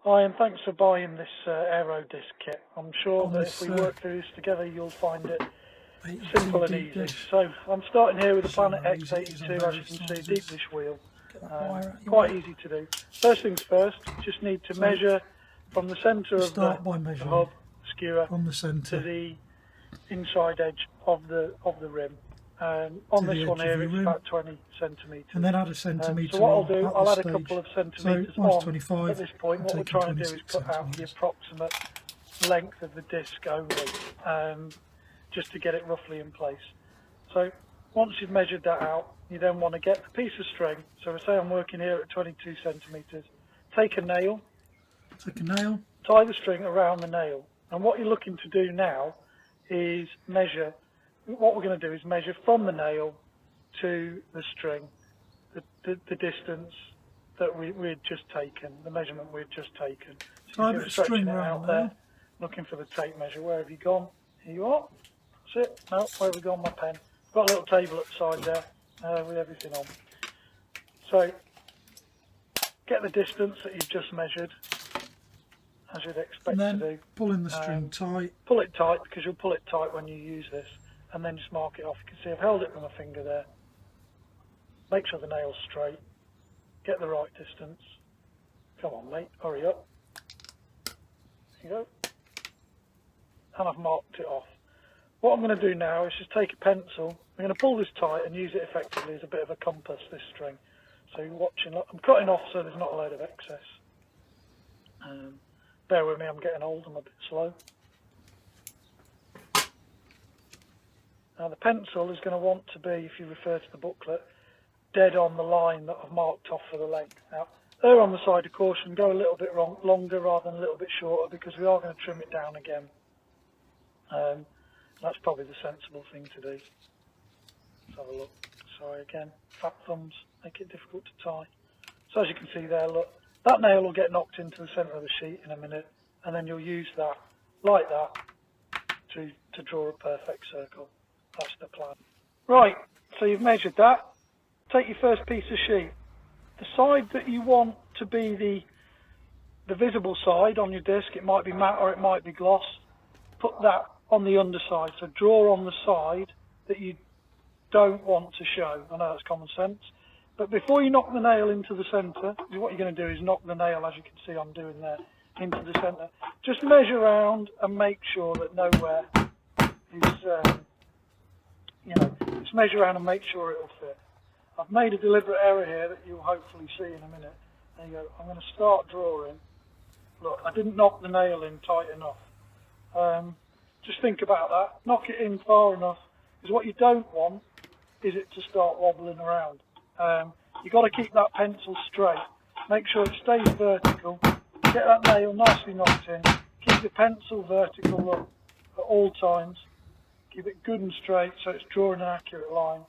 Hi, and thanks for buying this Aero disc kit. I'm sure that if we work through this together, you'll find it simple and easy. So I'm starting here with the Planet X82, as you can see, deep dish wheel. Quite easy to do. First things first, just need to measure from the centre of the hub skewer to the inside edge of the rim. On this one here, it's about 20 centimetres. And then add a centimetre. So what I'll do, I'll add a couple of centimetres on. At this point, what we're trying to do is cut out the approximate length of the disc only, just to get it roughly in place. So once you've measured that out, you then want to get the piece of string. So say I'm working here at 22 centimetres. Take a nail. Tie the string around the nail. And what you're looking to do now is measure. What we're going to do is measure from the nail to the string, the distance that we'd just taken, the measurement we'd just taken. So you're stretching it out there, looking for the tape measure. Where have you gone? Here you are. That's it. No, where have we gone? My pen. I've got a little table at the side there with everything on. So get the distance that you've just measured, as you'd expect to do. Pulling the string tight. Pull it tight, because you'll pull it tight when you use this. And then just mark it off. You can see I've held it with my finger there. Make sure the nail's straight. Get the right distance. Come on, mate, hurry up. There you go. And I've marked it off. What I'm going to do now is just take a pencil. I'm going to pull this tight and use it effectively as a bit of a compass, this string. So you're watching, look, I'm cutting off so there's not a load of excess. Bear with me, I'm getting old, I'm a bit slow. Now the pencil is going to want to be, if you refer to the booklet, dead on the line that I've marked off for the length. Now, err on the side of caution, go a little bit longer rather than a little bit shorter, because we are going to trim it down again. That's probably the sensible thing to do. Let's have a look. Sorry again, fat thumbs make it difficult to tie. So as you can see there, look, that nail will get knocked into the centre of the sheet in a minute, and then you'll use that, like that, to draw a perfect circle. That's the plan. Right, so you've measured that. Take your first piece of sheet. The side that you want to be the visible side on your disc, it might be matte or it might be gloss, put that on the underside. So draw on the side that you don't want to show. I know that's common sense. But before you knock the nail into the centre, what you're going to do is knock the nail, as you can see I'm doing there, into the centre. Just measure around and make sure that nowhere is... just measure around and make sure it'll fit. I've made a deliberate error here that you'll hopefully see in a minute. There you go. I'm going to start drawing. Look, I didn't knock the nail in tight enough. Just think about that. Knock it in far enough, because what you don't want is it to start wobbling around. You've got to keep that pencil straight. Make sure it stays vertical. Get that nail nicely knocked in. Keep the pencil vertical up at all times. Keep it good and straight so it's drawing an accurate line.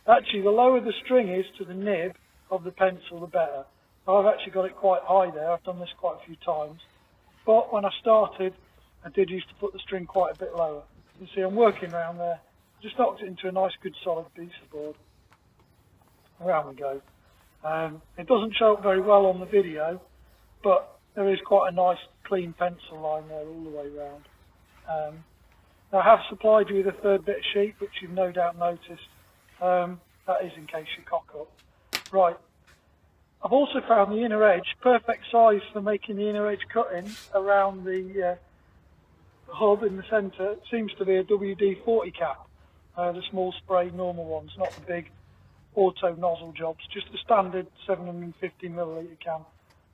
Actually, the lower the string is to the nib of the pencil, the better. I've actually got it quite high there. I've done this quite a few times. But when I started, I did used to put the string quite a bit lower. You see I'm working around there. Just knocked it into a nice, good, solid piece of board. Around we go. It doesn't show up very well on the video, but there is quite a nice, clean pencil line there all the way around. Now I have supplied you with a third bit of sheet, which you've no doubt noticed. That is in case you cock up. Right, I've also found the inner edge, perfect size for making the inner edge cutting around the hub in the centre. It seems to be a WD-40 cap, the small spray normal ones, not the big auto nozzle jobs, just the standard 750ml can.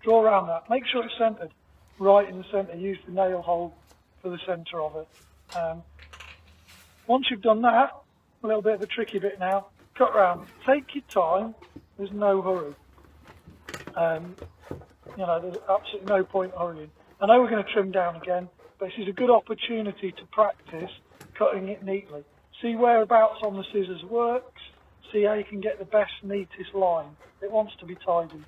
Draw around that, make sure it's centred right in the centre, use the nail hole for the centre of it. Once you've done that, a little bit of a tricky bit now, cut round. Take your time, there's no hurry. There's absolutely no point hurrying. I know we're going to trim down again, but this is a good opportunity to practice cutting it neatly. See whereabouts on the scissors works, see how you can get the best, neatest line. It wants to be tidy.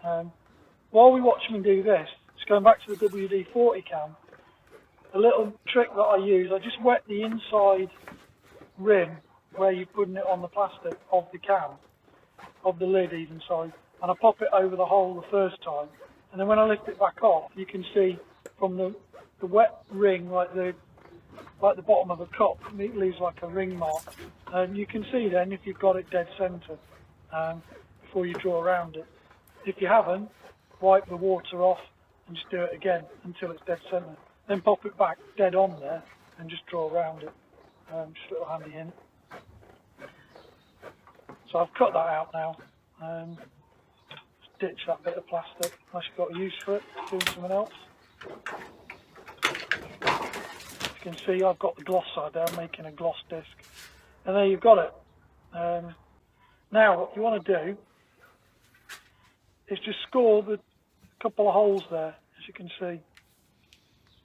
While we watch me do this, just going back to the WD-40 can, a little trick that I use, I just wet the inside rim where you're putting it on the plastic of the can, of the lid even, sorry, and I pop it over the hole the first time. and then when I lift it back off, you can see from the wet ring, like the bottom of a cup, it leaves like a ring mark. And you can see then if you've got it dead centre before you draw around it. If you haven't, wipe the water off and just do it again until it's dead centre. Then pop it back dead on there and just draw around it. Just a little handy hint. So I've cut that out now. Just ditch that bit of plastic unless you've got a use for it, doing something else. You can see I've got the gloss side there, I'm making a gloss disc. And there you've got it. Now what you want to do is just score the couple of holes there, as you can see.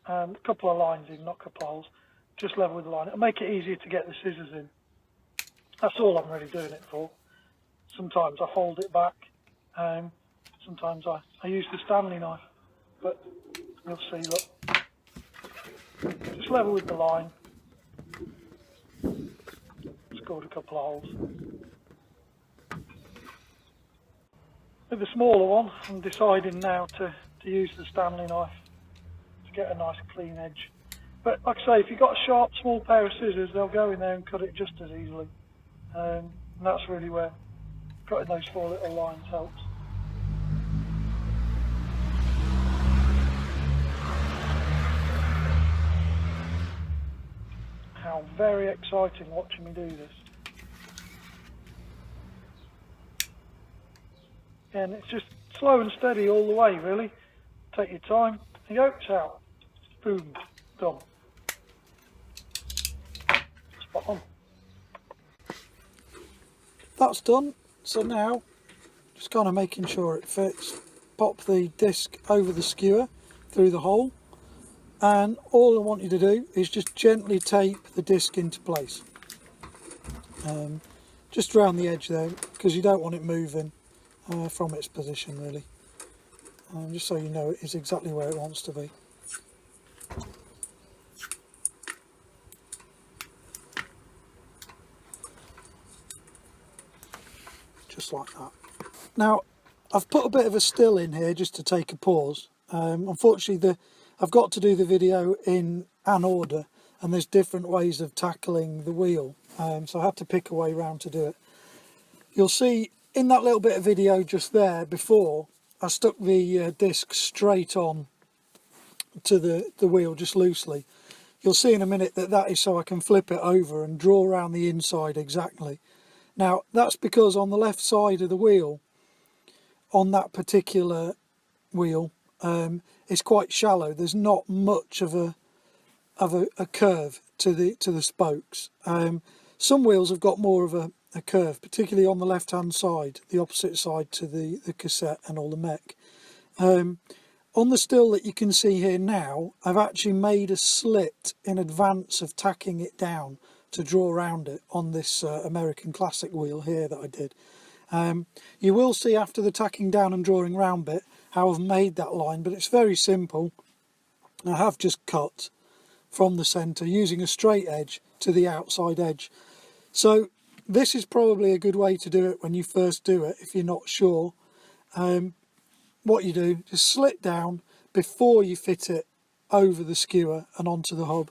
A couple of lines in, not a couple of holes. Just level with the line. It'll make it easier to get the scissors in. That's all I'm really doing it for. Sometimes I fold it back. Sometimes I use the Stanley knife. But you'll see, look. Just level with the line. Scored a couple of holes. With the smaller one, I'm deciding now to use the Stanley knife to get a nice clean edge. But like I say, if you've got a sharp, small pair of scissors, they'll go in there and cut it just as easily. And that's really where cutting those 4 little lines helps. How very exciting watching me do this. And it's just slow and steady all the way, really. Take your time. The yolk's out. Boom. Done. Spot on. That's done. So now, just kind of making sure it fits. Pop the disc over the skewer through the hole. And all I want you to do is just gently tape the disc into place. Just around the edge there, because you don't want it moving from its position, really. Just so you know it is exactly where it wants to be. Just like that. Now, I've put a bit of a still in here just to take a pause. Unfortunately, I've got to do the video in an order, and there's different ways of tackling the wheel, so I have to pick a way round to do it. You'll see in that little bit of video just there before, I stuck the disc straight on to the wheel just loosely. You'll see in a minute that is so I can flip it over and draw around the inside exactly. Now that's because on the left side of the wheel, on that particular wheel, it's quite shallow. There's not much of a curve to the spokes. Some wheels have got more of a curve, particularly on the left hand side, the opposite side to the cassette and all the mech. On the still that you can see here now, I've actually made a slit in advance of tacking it down to draw around it on this American Classic wheel here that I did. You will see after the tacking down and drawing round bit how I've made that line, but it's very simple. I have just cut from the centre using a straight edge to the outside edge. So this is probably a good way to do it when you first do it if you're not sure. What you do, just slit down before you fit it over the skewer and onto the hub,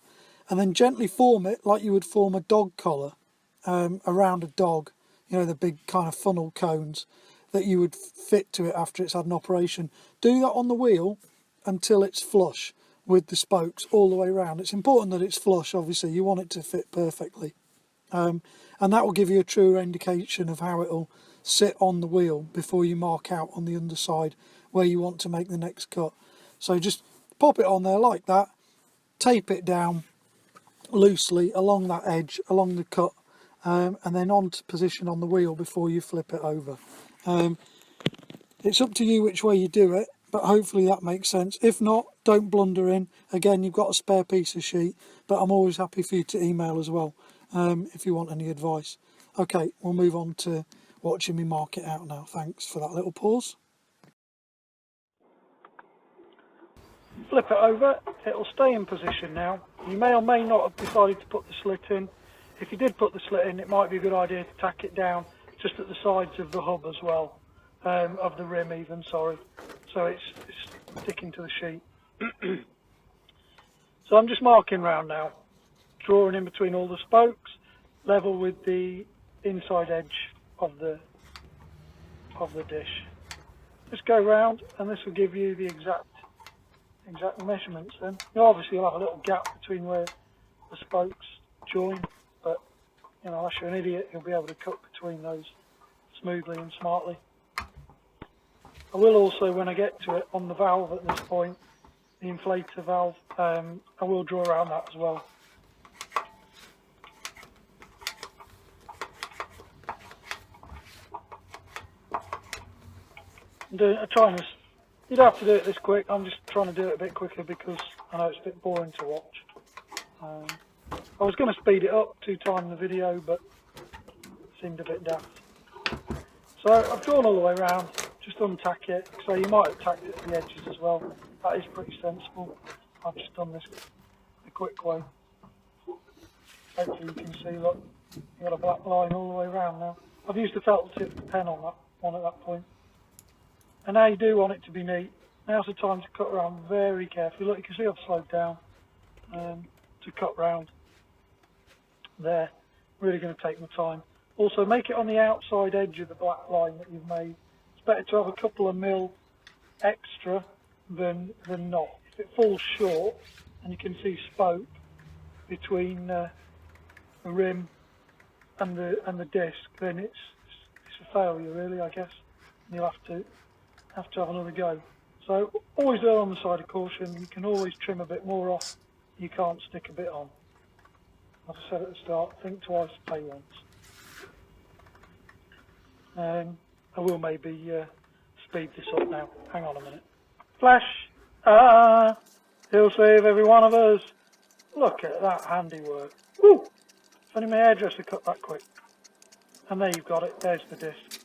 and then gently form it like you would form a dog collar around a dog, you know, the big kind of funnel cones that you would fit to it after it's had an operation. Do that on the wheel until it's flush with the spokes all the way around. It's important that it's flush, obviously, you want it to fit perfectly. And that will give you a truer indication of how it'll sit on the wheel before you mark out on the underside where you want to make the next cut. So just pop it on there like that, tape it down loosely along that edge, along the cut, and then on to position on the wheel before you flip it over. It's up to you which way you do it, but hopefully that makes sense. If not, don't blunder in. Again, you've got a spare piece of sheet, but I'm always happy for you to email as well if you want any advice. Okay, we'll move on to watching me mark it out now. Thanks for that little pause. Flip it over, it'll stay in position now. You may or may not have decided to put the slit in. If you did put the slit in, it might be a good idea to tack it down just at the sides of the hub as well, of the rim even, sorry. so it's sticking to the sheet. So I'm just marking round now, drawing in between all the spokes, level with the inside edge of the dish. Just go round, and this will give you the exact measurements. Then obviously you'll have a little gap between where the spokes join, but you know, unless you're an idiot, you'll be able to cut between those smoothly and smartly. I will also, when I get to it, on the valve at this point, the inflator valve, I will draw around that as well. You don't have to do it this quick. I'm just trying to do it a bit quicker because I know it's a bit boring to watch. I was going to speed it up 2 times the video, but it seemed a bit daft. So I've drawn all the way around, just untack it. So you might have tacked it at the edges as well. That is pretty sensible. I've just done this the quick way. Hopefully you can see, look, you've got a black line all the way around now. I've used a felt tip pen on that one at that point. And now you do want it to be neat. Now's the time to cut around very carefully. Look, you can see I've slowed down to cut round there. Really going to take my time. Also, make it on the outside edge of the black line that you've made. It's better to have a couple of mil extra than not. If it falls short and you can see spoke between the rim and the disc, then it's a failure really, I guess. And you'll have to have another go. So always err on the side of caution. You can always trim a bit more off. You can't stick a bit on. As I said at the start, think twice, pay once. I will maybe speed this up now. Hang on a minute. Flash! He'll save every one of us. Look at that handiwork. Woo! If only my hairdresser cut that quick. And there you've got it. There's the disc.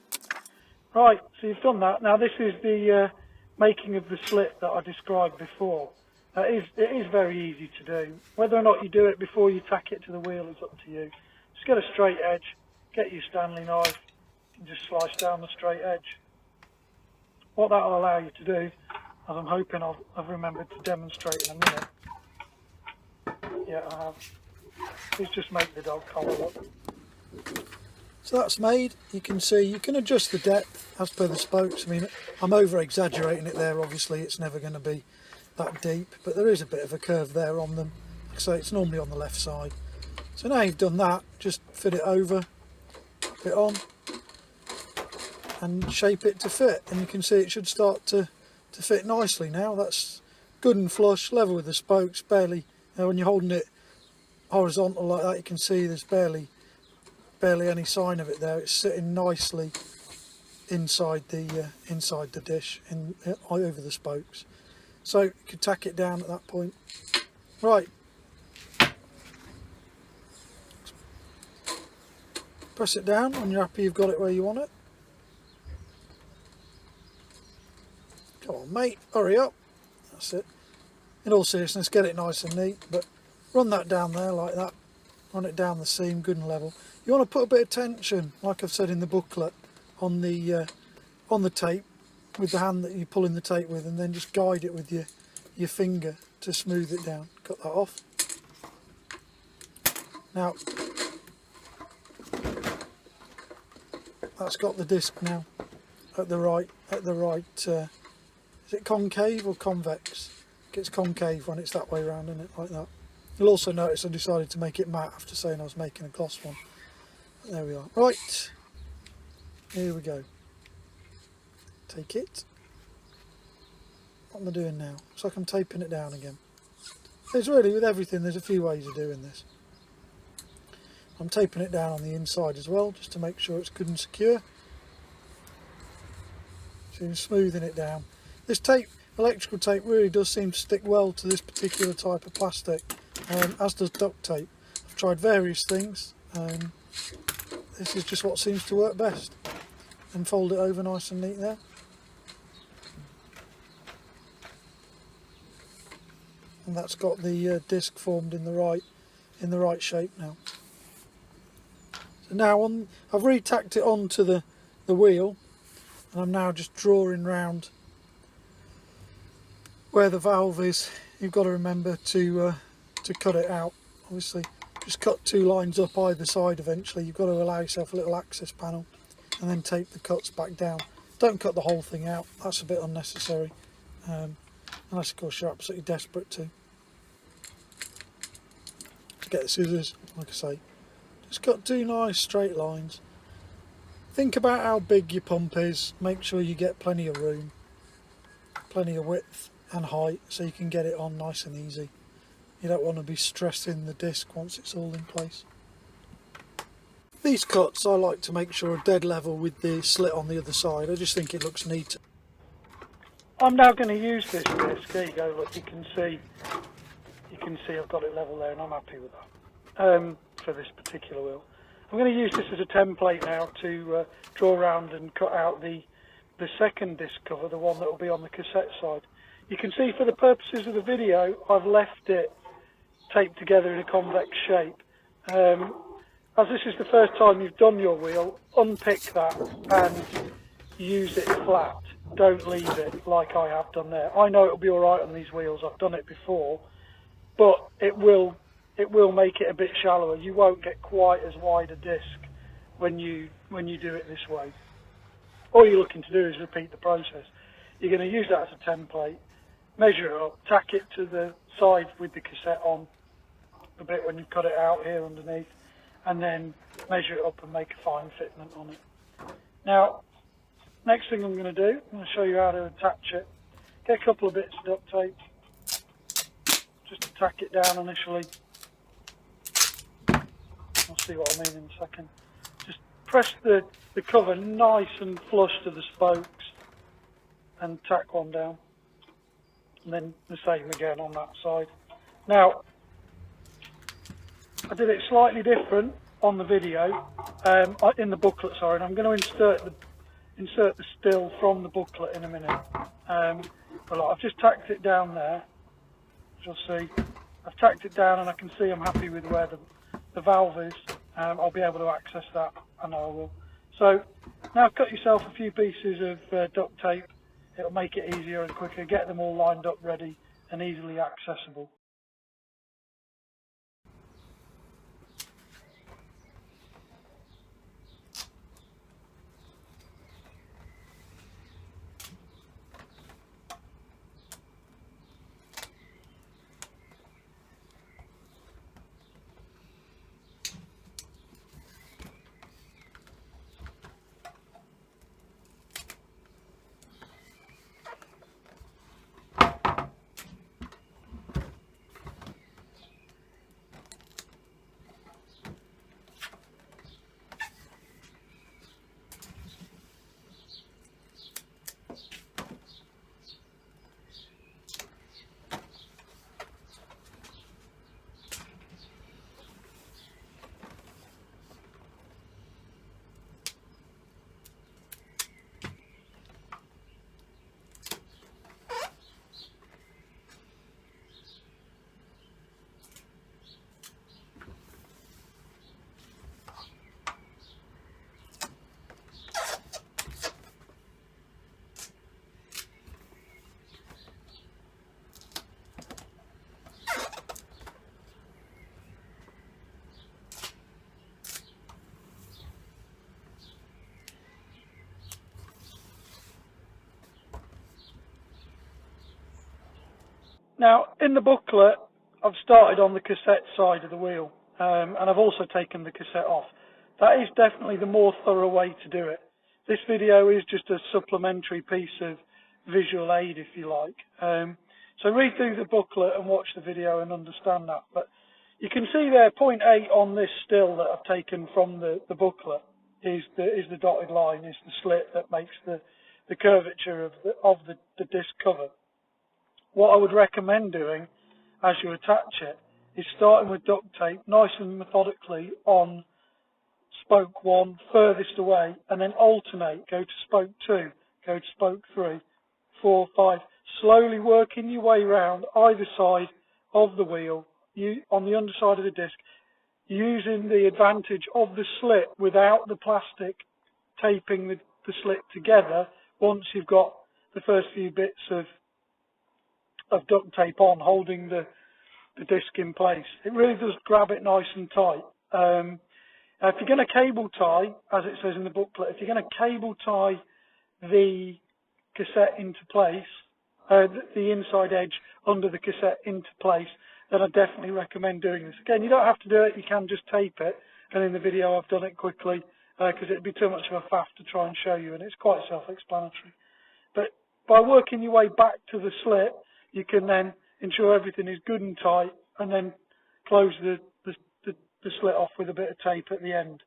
Right, so you've done that. Now this is the making of the slit that I described before. It is very easy to do. Whether or not you do it before you tack it to the wheel is up to you. Just get a straight edge, get your Stanley knife, and just slice down the straight edge. What that will allow you to do, as I'm hoping I've remembered to demonstrate in a minute. Yeah, I have. Is just make the dog collar up. So that's made. You can see, you can adjust the depth as per the spokes. I mean, I'm over exaggerating it there, obviously it's never going to be that deep, but there is a bit of a curve there on them. So it's normally on the left side. So now you've done that, just fit it over, put it on, and shape it to fit. And you can see it should start to fit nicely now. That's good and flush, level with the spokes, barely, when you're holding it horizontal like that, you can see there's barely any sign of it there. It's sitting nicely inside the dish, over the spokes. So you could tack it down at that point. Right. Press it down when you're happy you've got it where you want it. Come on mate, hurry up. That's it. In all seriousness, get it nice and neat, but run that down there like that. Run it down the seam, good and level. You want to put a bit of tension, like I've said in the booklet, on the tape, with the hand that you're pulling the tape with, and then just guide it with your finger to smooth it down. Cut that off. Now, that's got the disc now at the right. Is it concave or convex? It's concave when it's that way around, isn't it? Like that. You'll also notice I decided to make it matte after saying I was making a gloss one. There we are. Right, here we go. Take it. What am I doing now? It's like I'm taping it down again. There's really, with everything, there's a few ways of doing this. I'm taping it down on the inside as well, just to make sure it's good and secure. So you're smoothing it down. This tape, electrical tape, really does seem to stick well to this particular type of plastic, as does duct tape. I've tried various things. This is just what seems to work best. And fold it over nice and neat there. And that's got the disc formed in the right shape now. So now I've re-tacked it onto the wheel, and I'm now just drawing round where the valve is, you've got to remember to cut it out. Obviously, just cut 2 lines up either side. Eventually, you've got to allow yourself a little access panel, and then tape the cuts back down. Don't cut the whole thing out, that's a bit unnecessary, unless of course you're absolutely desperate to get the scissors. Like I say, just cut 2 nice straight lines. Think about how big your pump is, make sure you get plenty of room, plenty of width and height, so you can get it on nice and easy. You don't want to be stressing the disc once it's all in place. These cuts I like to make sure are dead level with the slit on the other side. I just think it looks neat. I'm now going to use this disc. There you go. Look, you can see I've got it level there, and I'm happy with that for this particular wheel. I'm going to use this as a template now to draw around and cut out the second disc cover, the one that will be on the cassette side. You can see for the purposes of the video, I've left it taped together in a convex shape. As this is the first time you've done your wheel, unpick that and use it flat. Don't leave it like I have done there. I know it'll be alright on these wheels, I've done it before, but it will make it a bit shallower. You won't get quite as wide a disc when you do it this way. All you're looking to do is repeat the process. You're going to use that as a template, measure it up, tack it to the side with the cassette on a bit when you cut it out here underneath, and then measure it up and make a fine fitment on it. Now, next thing I'm going to do, I'm going to show you how to attach it. Get a couple of bits of duct tape, just to tack it down initially. I'll see what I mean in a second. Just press the cover nice and flush to the spokes and tack one down. And then the same again on that side. Now, I did it slightly different on the video, in the booklet, sorry, and I'm going to insert the still from the booklet in a minute. But I've just tacked it down there, as you'll see. I've tacked it down and I can see I'm happy with where the valve is. I'll be able to access that, I know I will. So now cut yourself a few pieces of duct tape. It'll make it easier and quicker. Get them all lined up ready and easily accessible. Now, in the booklet, I've started on the cassette side of the wheel, and I've also taken the cassette off. That is definitely the more thorough way to do it. This video is just a supplementary piece of visual aid, if you like. So read through the booklet and watch the video and understand that. But you can see there, point 8 on this still that I've taken from the booklet is the dotted line, is the slit that makes the curvature of the disc cover. What I would recommend doing as you attach it is starting with duct tape nice and methodically on spoke 1 furthest away, and then alternate, go to spoke 2, go to spoke 3, 4, 5, slowly working your way round either side of the wheel, on the underside of the disc, using the advantage of the slit without the plastic taping the slit together once you've got the first few bits of of duct tape on, holding the disc in place. It really does grab it nice and tight. If you're going to cable tie, as it says in the booklet, if you're going to cable tie the cassette into place, the inside edge under the cassette into place, then I definitely recommend doing this. Again, you don't have to do it, you can just tape it, and in the video I've done it quickly because it'd be too much of a faff to try and show you, and it's quite self-explanatory. But by working your way back to the slit, you can then ensure everything is good and tight, and then close the slit off with a bit of tape at the end.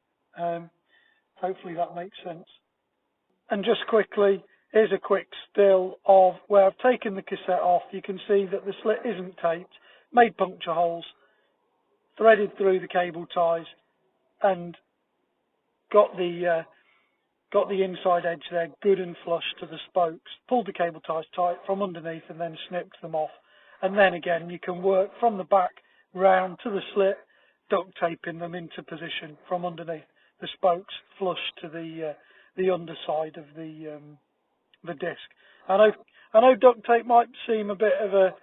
Hopefully that makes sense. And just quickly, here's a quick still of where I've taken the cassette off. You can see that the slit isn't taped, made puncture holes, threaded through the cable ties, and got the inside edge there good and flush to the spokes. Pulled the cable ties tight from underneath and then snipped them off. And then again, you can work from the back round to the slit, duct taping them into position from underneath the spokes, flush to the underside of the disc. I know duct tape might seem a bit of a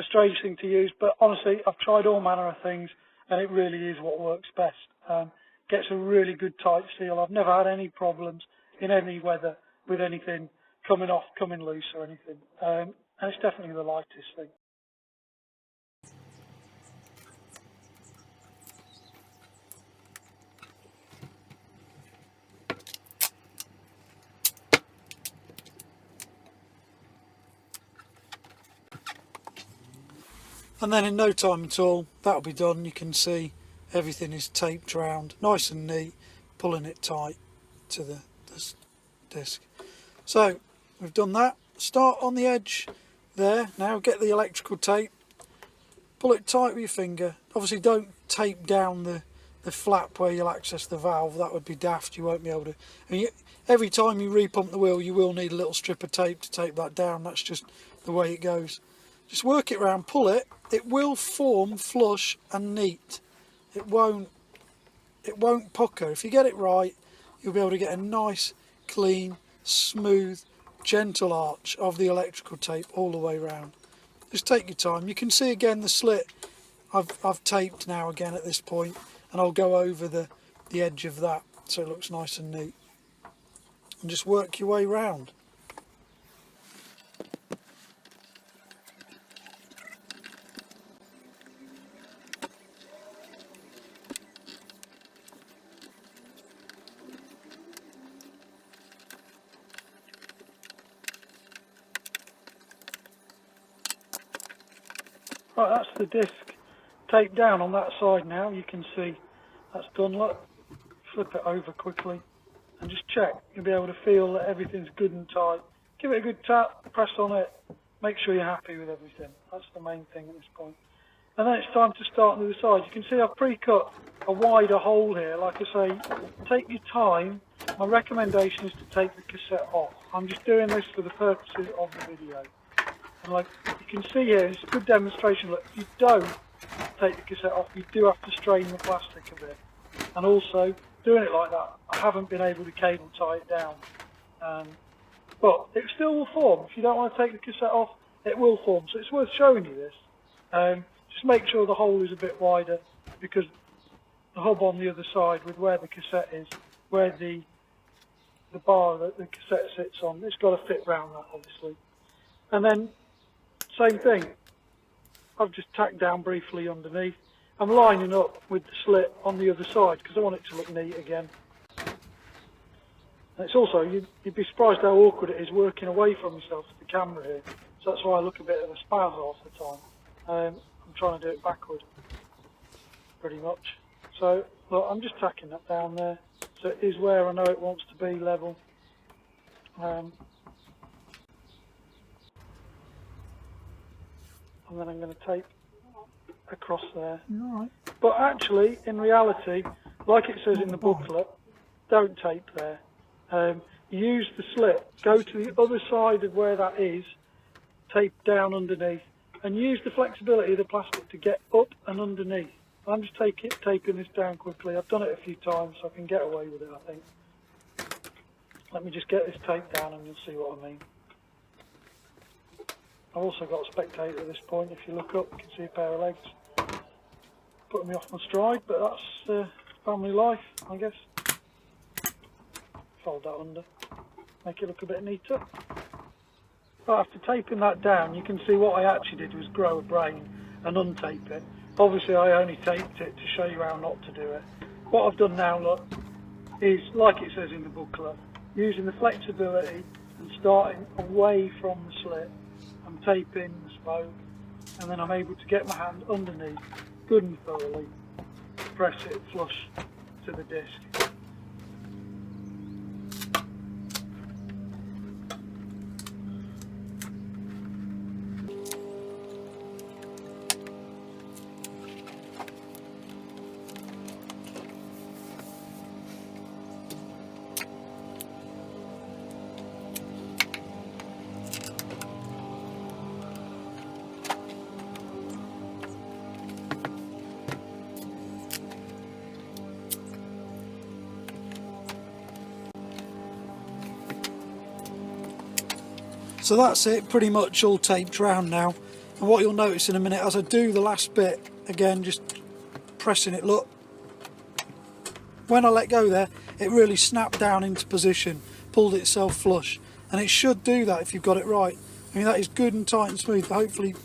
strange thing to use, but honestly, I've tried all manner of things, and it really is what works best. Gets a really good tight seal. I've never had any problems in any weather with anything coming off, coming loose or anything. And it's definitely the lightest thing. And then in no time at all, that'll be done. You can see everything is taped round, nice and neat, pulling it tight to the disc. So we've done that. Start on the edge there. Now get the electrical tape, pull it tight with your finger. Obviously don't tape down the flap where you'll access the valve. That would be daft. You won't be able to. Every time you repump the wheel, you will need a little strip of tape to tape that down. That's just the way it goes. Just work it round, pull it. It will form flush and neat. It won't pucker. If you get it right, you'll be able to get a nice, clean, smooth, gentle arch of the electrical tape all the way round. Just take your time. You can see again the slit I've taped now again at this point, and I'll go over the edge of that so it looks nice and neat. And just work your way round. Right, that's the disc taped down on that side now. You can see that's done. Look, flip it over quickly and just check. You'll be able to feel that everything's good and tight. Give it a good tap, press on it, make sure you're happy with everything. That's the main thing at this point. And then it's time to start on the other side. You can see I've pre-cut a wider hole here. Like I say, take your time. My recommendation is to take the cassette off. I'm just doing this for the purposes of the video. And like you can see here, it's a good demonstration. Look, if you don't take the cassette off, you do have to strain the plastic a bit. And also, doing it like that, I haven't been able to cable tie it down. But it still will form. If you don't want to take the cassette off, it will form. So it's worth showing you this. Just make sure the hole is a bit wider, because the hub on the other side, with where the cassette is, where the bar that the cassette sits on, it's got to fit round that, obviously. And then, same thing. I've just tacked down briefly underneath. I'm lining up with the slit on the other side because I want it to look neat again. And it's also, you'd be surprised how awkward it is working away from yourself to the camera here. So that's why I look a bit of a spaz half the time. I'm trying to do it backward, pretty much. So, look, I'm just tacking that down there. So it is where I know it wants to be level. And then I'm going to tape across there. Right. But actually, in reality, like it says in the booklet, don't tape there. Use the slit. Go to the other side of where that is, tape down underneath, and use the flexibility of the plastic to get up and underneath. I'm just taping this down quickly. I've done it a few times, so I can get away with it, I think. Let me just get this tape down and you'll see what I mean. I've also got a spectator at this point. If you look up, you can see a pair of legs putting me off my stride, but that's family life, I guess. Fold that under, make it look a bit neater. But after taping that down, you can see what I actually did was grow a brain and untape it. Obviously I only taped it to show you how not to do it. What I've done now, look, is like it says in the booklet, using the flexibility and starting away from the slit. I'm taping the spoke, and then I'm able to get my hand underneath, good and thoroughly, press it flush to the disc. So that's it, pretty much all taped round now. And what you'll notice in a minute as I do the last bit, again just pressing it, look, when I let go there it really snapped down into position, pulled itself flush, and it should do that if you've got it right. I mean, that is good and tight and smooth. Hopefully